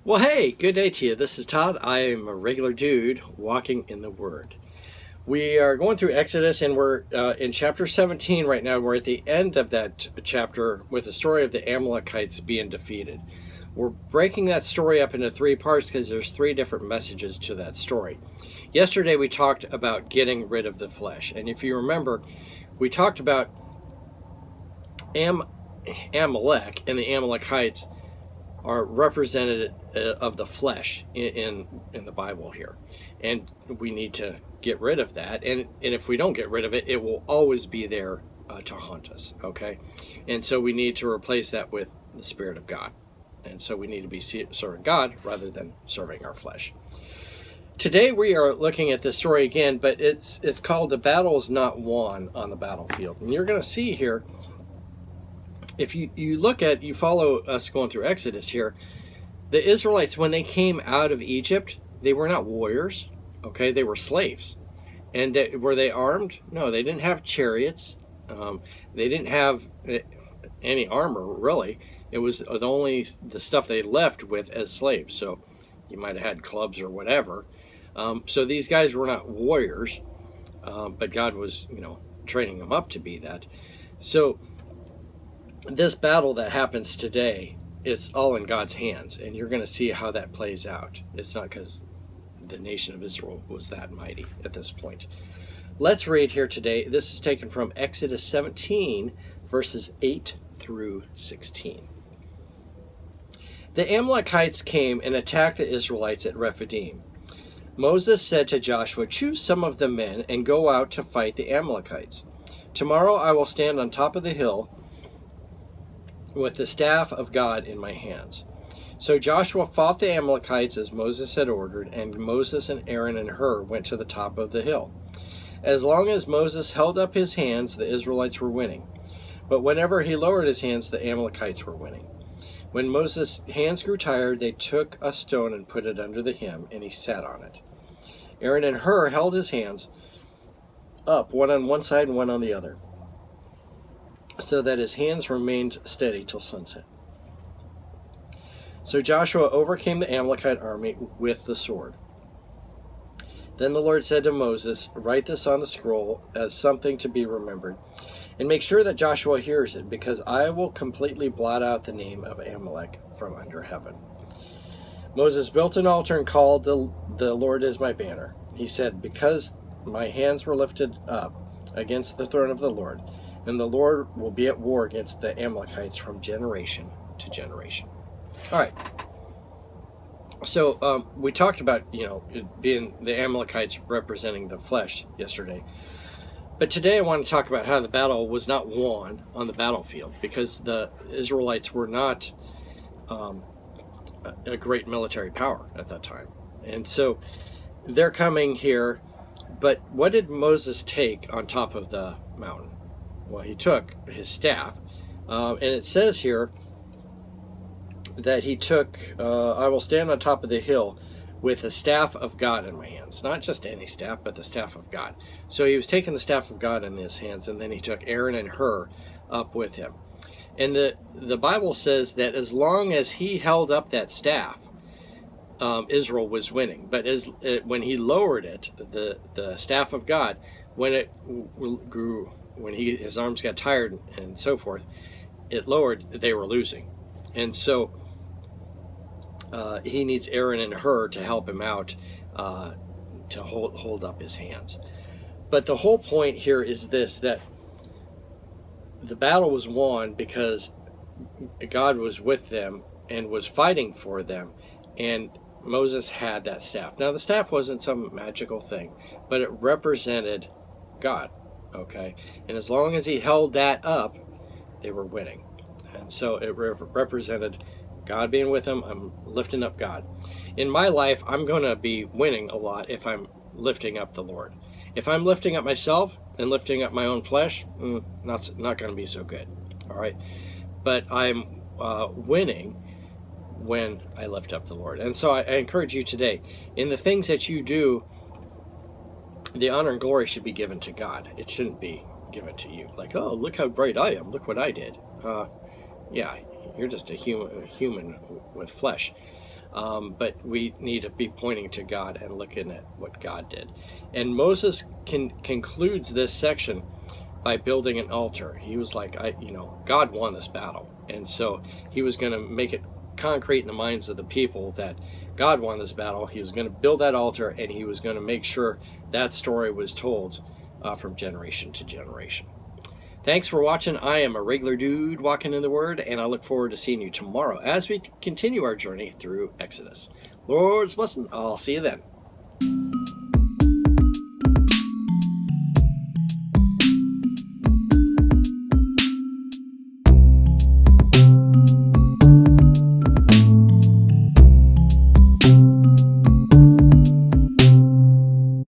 Well, hey, good day to you. This is Todd. I am a regular dude walking in the Word. We are going through Exodus, and we're in chapter 17 right now. We're at the end of that chapter with the story of the Amalekites being defeated. We're breaking that story up into three parts because there's three different messages to that story. Yesterday we talked about getting rid of the flesh, and if you remember, we talked about Amalek and the Amalekites are representative of the flesh in the Bible here, and we need to get rid of that. And if we don't get rid of it, it will always be there to haunt us. Okay, and so we need to replace that with the Spirit of God, and so we need to be serving God rather than serving our flesh. Today we are looking at this story again, but it's called "The Battle is Not Won on the Battlefield," and you're going to see here. If you follow us going through Exodus here, the Israelites, when they came out of Egypt, they were not warriors, okay? They were slaves. And were they armed? No, they didn't have chariots. They didn't have any armor, really. It was only the stuff they left with as slaves. So you might have had clubs or whatever. So these guys were not warriors, but God was, training them up to be that. So this battle that happens today, it's all in God's hands, and you're going to see how that plays out. It's not because the nation of Israel was that mighty at this point. Let's read here today. This is taken from Exodus 17, verses 8 through 16. The Amalekites came and attacked the Israelites at Rephidim. Moses said to Joshua, "Choose some of the men and go out to fight the Amalekites. Tomorrow I will stand on top of the hill with the staff of God in my hands." So Joshua fought the Amalekites as Moses had ordered, and Moses and Aaron and Hur went to the top of the hill. As long as Moses held up his hands, the Israelites were winning. But whenever he lowered his hands, the Amalekites were winning. When Moses' hands grew tired, they took a stone and put it under the hem, and he sat on it. Aaron and Hur held his hands up, one on one side and one on the other, so that his hands remained steady till sunset. So Joshua overcame the Amalekite army with the sword. Then the Lord said to Moses, "Write this on the scroll as something to be remembered, and make sure that Joshua hears it, because I will completely blot out the name of Amalek from under heaven." Moses built an altar and called the Lord as my banner. He said, "Because my hands were lifted up against the throne of the Lord, and the Lord will be at war against the Amalekites from generation to generation." All right. So we talked about, it being the Amalekites representing the flesh yesterday. But today I want to talk about how the battle was not won on the battlefield, because the Israelites were not a great military power at that time. And so they're coming here. But what did Moses take on top of the mountain? Well, he took his staff, and it says here that he took, "I will stand on top of the hill with the staff of God in my hands." Not just any staff, but the staff of God. So he was taking the staff of God in his hands, and then he took Aaron and Hur up with him. And the Bible says that as long as he held up that staff, Israel was winning. But when he lowered it, the staff of God, when it grew, when his arms got tired and so forth, it lowered, they were losing. And so he needs Aaron and Hur to help him out to hold up his hands. But the whole point here is this, that the battle was won because God was with them and was fighting for them, and Moses had that staff. Now the staff wasn't some magical thing, but it represented God. Okay, and as long as he held that up, they were winning. And so it represented God being with him. I'm lifting up God. In my life, I'm going to be winning a lot if I'm lifting up the Lord. If I'm lifting up myself and lifting up my own flesh, not going to be so good. All right, but I'm winning when I lift up the Lord. And so I encourage you today, in the things that you do, the honor and glory should be given to God. It shouldn't be given to you. Like, oh, look how great I am. Look what I did. Yeah, you're just a human with flesh. But we need to be pointing to God and looking at what God did. And Moses concludes this section by building an altar. He was like, God won this battle. And so he was going to make it concrete in the minds of the people that God won this battle. He was going to build that altar, and he was going to make sure that story was told from generation to generation. Thanks for watching. I am a regular dude walking in the Word, and I look forward to seeing you tomorrow as we continue our journey through Exodus. Lord's blessing. I'll see you then.